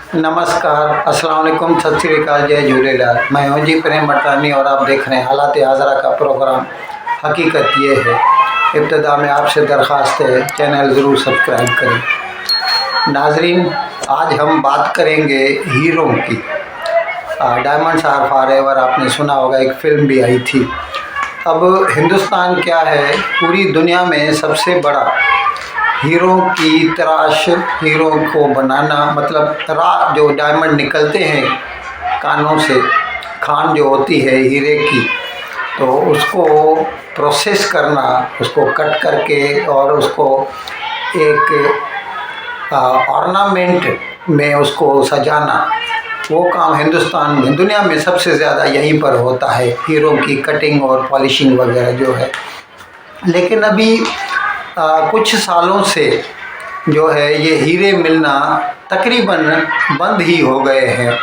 नमस्कार, अस्सलाम वालेकुम, सत श्री अकाल, जय झूलेलाल। मैं हूं जी प्रेम मटानी और आप देख रहे हैं हालात हाज़रा का प्रोग्राम हकीकत ये है। इब्तिदा में आपसे दरख्वास्त है चैनल ज़रूर सब्सक्राइब करें। नाजरीन, आज हम बात करेंगे हीरो की। डायमंड्स आर फॉरएवर आपने सुना होगा, एक फ़िल्म भी आई थी। अब हिंदुस्तान क्या है, पूरी दुनिया में सबसे बड़ा हीरो की तराश, हीरो को बनाना, मतलब जो डायमंड निकलते हैं कानों से, खान जो होती है हीरे की, तो उसको प्रोसेस करना, उसको कट करके और उसको एक ऑर्नामेंट में उसको सजाना, वो काम हिंदुस्तान दुनिया में सबसे ज़्यादा यहीं पर होता है, हीरो की कटिंग और पॉलिशिंग वगैरह जो है। लेकिन अभी कुछ सालों से जो है ये हीरे मिलना तकरीबन बंद ही हो गए हैं।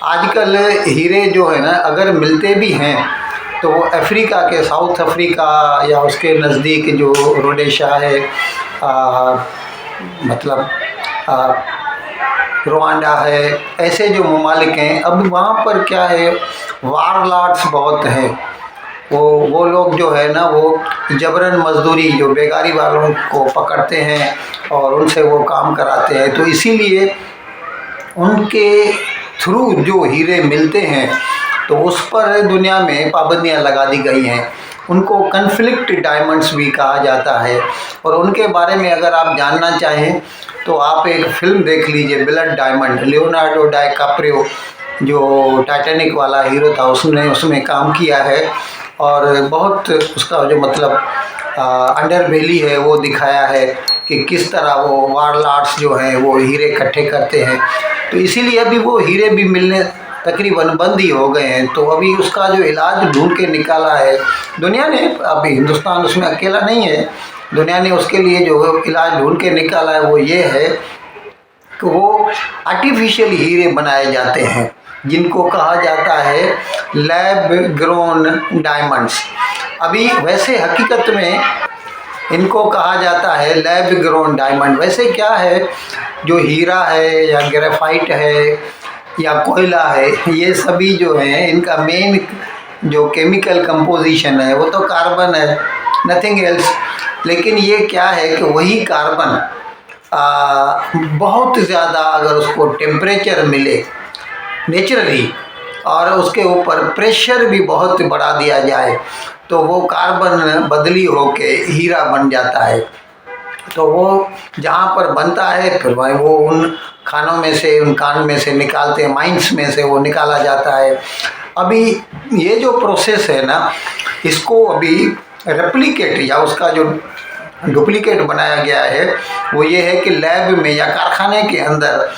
आजकल हीरे जो है ना, अगर मिलते भी हैं तो वो अफ्रीका के, साउथ अफ्रीका या उसके नज़दीक जो रोडेशा है, मतलब रुवांडा है, ऐसे जो ममालिक हैं, अब वहाँ पर क्या है, वारलॉर्ड्स बहुत हैं। वो लोग जो है ना, वो जबरन मजदूरी, जो बेगारी वालों को पकड़ते हैं और उनसे वो काम कराते हैं। तो इसीलिए उनके थ्रू जो हीरे मिलते हैं तो उस पर दुनिया में पाबंदियां लगा दी गई हैं। उनको कन्फ्लिक्ट डायमंड्स भी कहा जाता है। और उनके बारे में अगर आप जानना चाहें तो आप एक फ़िल्म देख लीजिए, ब्लड डायमंड। लियोनार्डो डाइकाप्रियो जो टाइटैनिक वाला हीरो था, उसने उसमें काम किया है और बहुत उसका जो मतलब अंडरबेली है वो दिखाया है कि किस तरह वो वारलॉर्ड्स जो हैं वो हीरे इकट्ठे करते हैं। तो इसीलिए अभी वो हीरे भी मिलने तकरीबन बंद ही हो गए हैं। तो अभी उसका जो इलाज ढूंढ के निकाला है दुनिया ने, अभी हिंदुस्तान उसमें अकेला नहीं है, दुनिया ने उसके लिए जो इलाज ढूंढ के निकाला है वो ये है कि वो आर्टिफिशियल हीरे बनाए जाते हैं, जिनको कहा जाता है लैब ग्रोन डायमंड्स। अभी वैसे हकीकत में इनको कहा जाता है लैब ग्रोन डायमंड। वैसे क्या है, जो हीरा है या ग्रेफाइट है या कोयला है, ये सभी जो हैं, इनका मेन जो केमिकल कंपोजिशन है वो तो कार्बन है, नथिंग एल्स। लेकिन ये क्या है कि वही कार्बन बहुत ज़्यादा अगर उसको टेम्परेचर मिले नेचुरली और उसके ऊपर प्रेशर भी बहुत बढ़ा दिया जाए तो वो कार्बन बदली होके हीरा बन जाता है। तो वो जहाँ पर बनता है फिर वह वो उन खानों में से, उन कान में से निकालते हैं, माइंस में से वो निकाला जाता है। अभी ये जो प्रोसेस है ना, इसको अभी रेप्लिकेट या उसका जो डुप्लीकेट बनाया गया है वो ये है कि लैब में या कारखाने के अंदर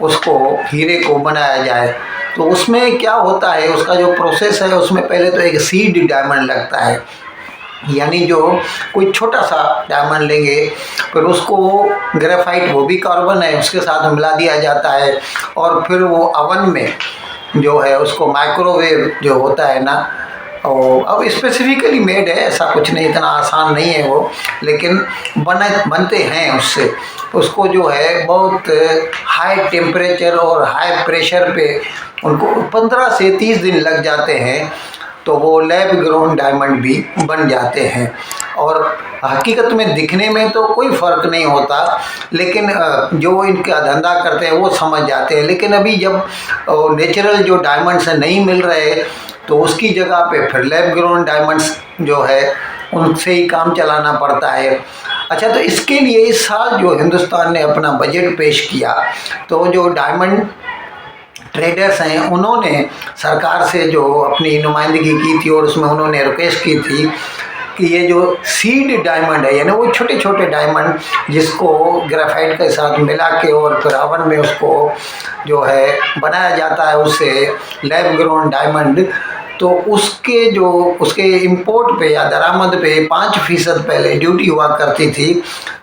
उसको हीरे को बनाया जाए। तो उसमें क्या होता है, उसका जो प्रोसेस है उसमें पहले तो एक सीड डायमंड लगता है, यानी जो कोई छोटा सा डायमंड लेंगे फिर उसको ग्रेफाइट, वो भी कार्बन है, उसके साथ मिला दिया जाता है और फिर वो अवन में जो है उसको माइक्रोवेव जो होता है ना, और अब स्पेसिफिकली मेड है, ऐसा कुछ नहीं, इतना आसान नहीं है वो, लेकिन बनते हैं उससे। उसको जो है बहुत हाई टेम्परेचर और हाई प्रेशर पे उनको 15 से 30 दिन लग जाते हैं तो वो लैब ग्रोन डायमंड भी बन जाते हैं। और हकीकत में दिखने में तो कोई फ़र्क नहीं होता, लेकिन जो इनका धंधा करते हैं वो समझ जाते हैं। लेकिन अभी जब नेचुरल जो डायमंड्स नहीं मिल रहे तो उसकी जगह पे फिर लैब ग्रोन डायमंड्स जो है उनसे ही काम चलाना पड़ता है। अच्छा, तो इसके लिए इस साल जो हिंदुस्तान ने अपना बजट पेश किया तो जो डायमंड ट्रेडर्स हैं उन्होंने सरकार से जो अपनी नुमाइंदगी की थी और उसमें उन्होंने रिक्वेस्ट की थी कि ये जो सीड डायमंड है, यानी वो छोटे छोटे डायमंड जिसको ग्रेफाइट के साथ मिला के और फिर अवन में उसको जो है बनाया जाता है, उससे लैब ग्रोन डायमंड, तो उसके इंपोर्ट पे या दरामद पे 5% पहले ड्यूटी हुआ करती थी।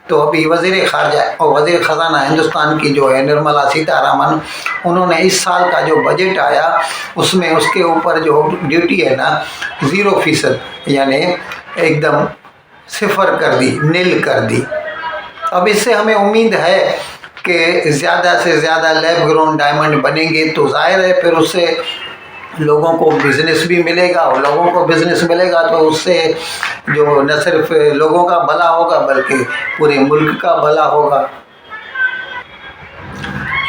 तो अभी वज़ीर ख़ारजा और वज़ीर ख़ज़ाना हिंदुस्तान की जो है निर्मला सीतारामन, उन्होंने इस साल का जो बजट आया उसमें उसके ऊपर जो ड्यूटी है ना 0%, यानी एकदम सिफर कर दी, नील कर दी। अब इससे हमें उम्मीद है कि ज़्यादा से ज़्यादा लैब ग्रोन डायमंड बनेंगे तो जाहिर है फिर उससे लोगों को बिज़नेस भी मिलेगा, और लोगों को बिज़नेस मिलेगा तो उससे जो न सिर्फ लोगों का भला होगा बल्कि पूरे मुल्क का भला होगा।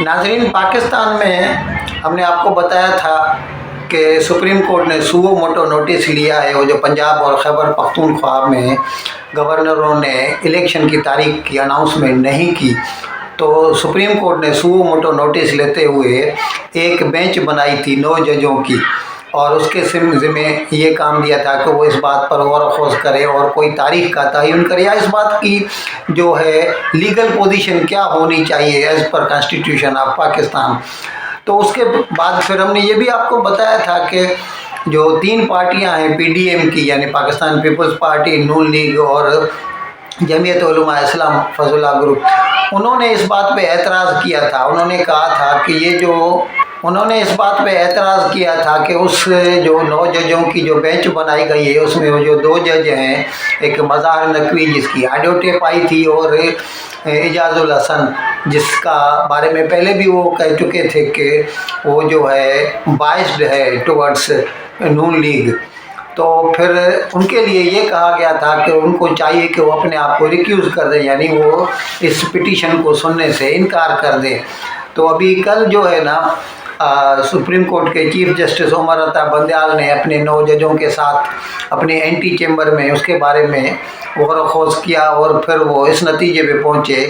नाज़रीन, पाकिस्तान में हमने आपको बताया था कि सुप्रीम कोर्ट ने सुओ मोटो नोटिस लिया है, वो जो पंजाब और खैबर पख्तूनख्वा में गवर्नरों ने इलेक्शन की तारीख की अनाउंसमेंट नहीं की, तो सुप्रीम कोर्ट ने सुओ मोटो नोटिस लेते हुए एक बेंच बनाई थी 9 जजों की, और उसके ज़िम्मे ये काम दिया था कि वो इस बात पर गौर खोज करे और कोई तारीख का तयन करे, या इस बात की जो है लीगल पोजीशन क्या होनी चाहिए as per constitution of Pakistan. तो उसके बाद फिर हमने ये भी आपको बताया था कि जो 3 पार्टियां हैं PDM की, यानी पाकिस्तान पीपल्स पार्टी, नून लीग और जमीयत उलमा इस्लाम फजलुल्लाह ग्रुप, उन्होंने इस बात पे एतराज़ किया था। उन्होंने कहा था कि उन्होंने इस बात पे एतराज़ किया था कि उस जो 9 जजों की जो बेंच बनाई गई है उसमें वो जो 2 जज हैं, एक मज़ाहर नकवी जिसकी ऑडियो टेप आई थी और एजाजुल हसन जिसका बारे में पहले भी वो कह चुके थे कि वो जो है बाइस्ड है टुवर्ड्स नून लीग, तो फिर उनके लिए ये कहा गया था कि उनको चाहिए कि वो अपने आप को रिक्यूज़ कर दें, यानी वो इस पिटीशन को सुनने से इनकार कर दें। तो अभी कल जो है ना सुप्रीम कोर्ट के चीफ जस्टिस उमर अता बंदयाल ने अपने 9 जजों के साथ अपने एंटी चैम्बर में उसके बारे में गौर खोज किया, और फिर वो इस नतीजे पे पहुँचे,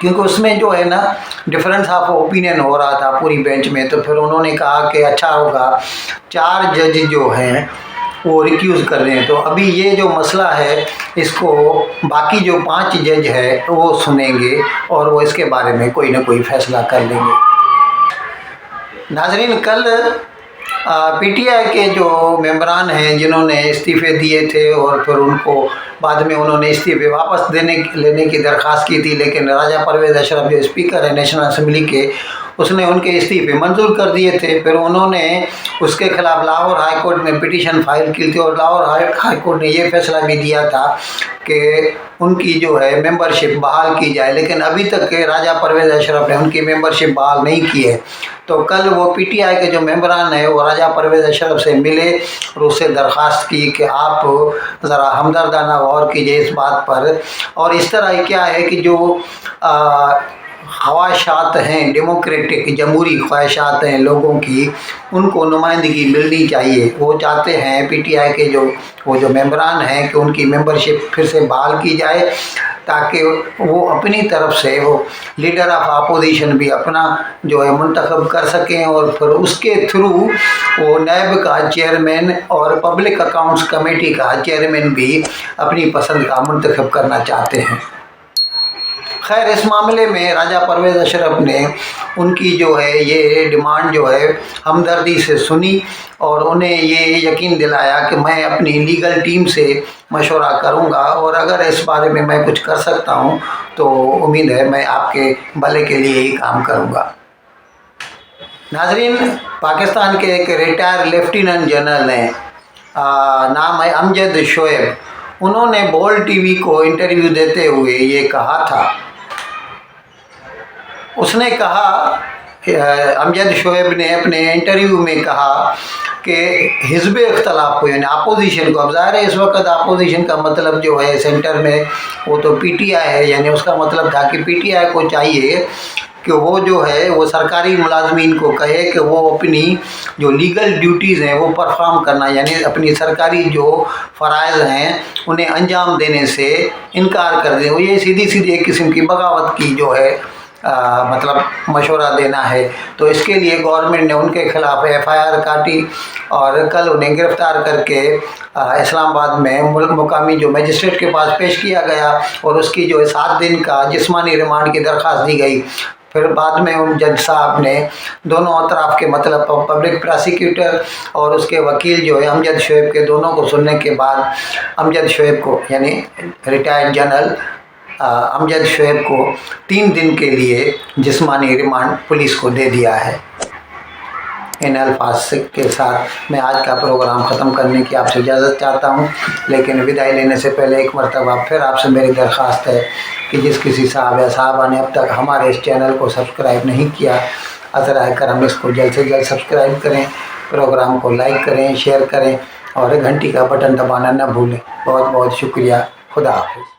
क्योंकि उसमें जो है ना डिफरेंस ऑफ ओपिनियन हो रहा था पूरी बेंच में, तो फिर उन्होंने कहा कि अच्छा होगा 4 जज जो हैं वो रिक्यूज़ कर रहे हैं। तो अभी ये जो मसला है इसको बाकी जो 5 जज है वो सुनेंगे और वो इसके बारे में कोई ना कोई फैसला कर लेंगे। नाज़रीन, कल PTI के जो मेंबरान हैं जिन्होंने इस्तीफ़े दिए थे और फिर उनको बाद में उन्होंने इस्तीफ़े वापस लेने की दरख्वास्त की थी, लेकिन राजा परवेज़ अशरफ जो स्पीकर है नेशनल असम्बली के, उसने उनके इस्तीफ़े मंजूर कर दिए थे। फिर उन्होंने उसके खिलाफ लाहौर हाई कोर्ट में पिटीशन फाइल की थी, और लाहौर हाई कोर्ट ने ये फैसला भी दिया था कि उनकी जो है मेंबरशिप बहाल की जाए, लेकिन अभी तक राजा परवेज़ अशरफ ने उनकी मेंबरशिप बहाल नहीं की है। तो कल वो PTI के जो मेंबरान है वो राजा परवेज़ अशरफ से मिले और उससे दरख्वास्त की कि आप ज़रा हमदर्दाना गौर कीजिए इस बात पर, और इस तरह क्या है कि जो ख्वाहिशात हैं, डेमोक्रेटिक जमहूरी ख्वाहिशात हैं लोगों की, उनको नुमाइंदगी मिलनी चाहिए। वो चाहते हैं PTI के वो जो मेंबरान हैं कि उनकी मेंबरशिप फिर से बहाल की जाए, ताकि वो अपनी तरफ से वो लीडर ऑफ अपोजिशन भी अपना जो है मुंतखब कर सकें, और फिर उसके थ्रू वो नैब का चेयरमैन और पब्लिक अकाउंट्स कमेटी का चेयरमैन भी अपनी पसंद का मुंतखब करना चाहते हैं। खैर, इस मामले में राजा परवेज़ अशरफ ने उनकी जो है ये डिमांड जो है हमदर्दी से सुनी, और उन्हें ये यकीन दिलाया कि मैं अपनी लीगल टीम से मशवरा करूंगा, और अगर इस बारे में मैं कुछ कर सकता हूं तो उम्मीद है मैं आपके भले के लिए ही काम करूंगा। नाजरीन, पाकिस्तान के एक रिटायर लेफ्टिनेंट जनरल हैं, नाम है अमजद शोएब, उन्होंने बोल TV को इंटरव्यू देते हुए ये कहा था। उसने कहा, अमजद शोएब ने अपने इंटरव्यू में कहा कि हिज़्ब इख्तलाफ को, यानी अपोजिशन को, अब ज़ाहिर है इस वक्त अपोजिशन का मतलब जो है सेंटर में वो तो PTI है, यानी उसका मतलब था कि PTI को चाहिए कि वो जो है वो सरकारी मुलाजमीन को कहे कि वो अपनी जो लीगल ड्यूटीज़ हैं वो परफॉर्म करना, यानी अपनी सरकारी जो फ़राइज़ हैं उन्हें अंजाम देने से इनकार कर दें। वो ये सीधी सीधी एक किस्म की बगावत की जो है मतलब मशवरा देना है। तो इसके लिए गवर्नमेंट ने उनके खिलाफ FIR काटी, और कल उन्हें गिरफ़्तार करके इस्लामाबाद में मुकामी जो मजिस्ट्रेट के पास पेश किया गया, और उसकी जो 7 दिन का जिस्मानी रिमांड की दरख्वास्त दी गई। फिर बाद में उन जज साहब ने दोनों अतराफ़ के, मतलब पब्लिक प्रोसिक्यूटर और उसके वकील जो है अमजद शोएब के, दोनों को सुनने के बाद अमजद शोएब को, यानी रिटायर्ड जनरल अमजद शोएब को 3 दिन के लिए जिस्मानी रिमांड पुलिस को दे दिया है। इन अल्फाज के साथ मैं आज का प्रोग्राम ख़त्म करने की आपसे इजाज़त चाहता हूँ। लेकिन विदाई लेने से पहले एक मरतबा फिर आपसे मेरी दरख्वास्त है कि जिस किसी साहब या साहबा ने अब तक हमारे इस चैनल को सब्सक्राइब नहीं किया, अज़रा कर हम इसको जल्द से जल्द सब्सक्राइब करें, प्रोग्राम को लाइक करें, शेयर करें और घंटी का बटन दबाना न भूलें। बहुत बहुत शुक्रिया। खुदा हाफिज़।